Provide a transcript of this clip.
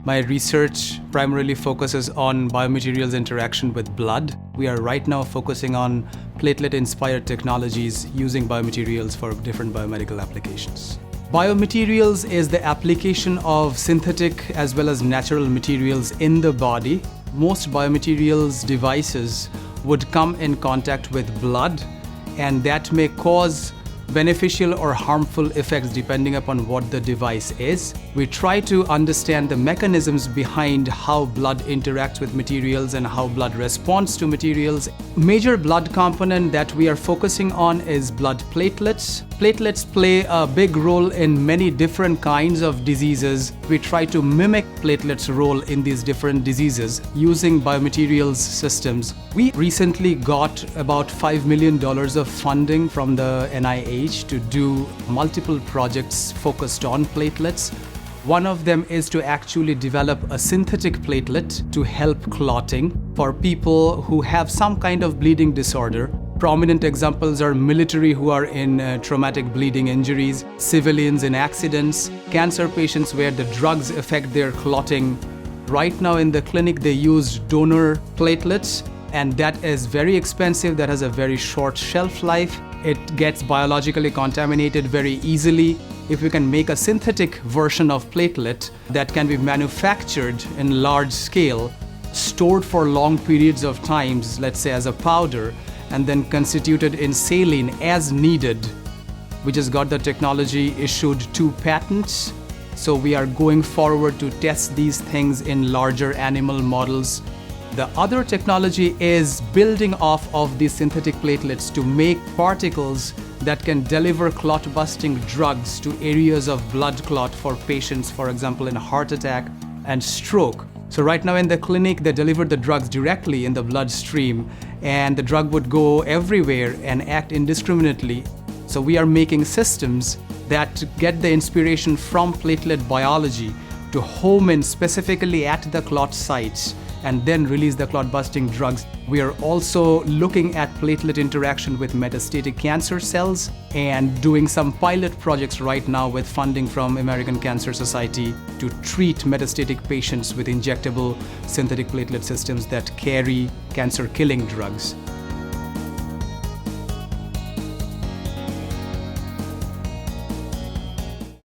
My research primarily focuses on biomaterials interaction with blood. We are right now focusing on platelet-inspired technologies using biomaterials for different biomedical applications. Biomaterials is the application of synthetic as well as natural materials in the body. Most biomaterials devices would come in contact with blood, and that may cause beneficial or harmful effects depending upon what the device is. We try to understand the mechanisms behind how blood interacts with materials and how blood responds to materials. Major blood component that we are focusing on is blood platelets. Platelets play a big role in many different kinds of diseases. We try to mimic platelets' role in these different diseases using biomaterials systems. We recently got about $5 million of funding from the NIH to do multiple projects focused on platelets. One of them is to actually develop a synthetic platelet to help clotting for people who have some kind of bleeding disorder. Prominent examples are military who are in traumatic bleeding injuries, civilians in accidents, cancer patients where the drugs affect their clotting. Right now in the clinic they use donor platelets, and that is very expensive, that has a very short shelf life. It gets biologically contaminated very easily. If we can make a synthetic version of platelet that can be manufactured in large scale, stored for long periods of times, let's say as a powder, and then constituted in saline as needed. We just got the technology issued 2 patents. So we are going forward to test these things in larger animal models. The other technology is building off of these synthetic platelets to make particles that can deliver clot-busting drugs to areas of blood clot for patients, for example, in heart attack and stroke. So right now in the clinic, they deliver the drugs directly in the bloodstream, and the drug would go everywhere and act indiscriminately. So we are making systems that get the inspiration from platelet biology to home in specifically at the clot sites and then release the clot-busting drugs. We are also looking at platelet interaction with metastatic cancer cells and doing some pilot projects right now with funding from American Cancer Society to treat metastatic patients with injectable synthetic platelet systems that carry cancer-killing drugs.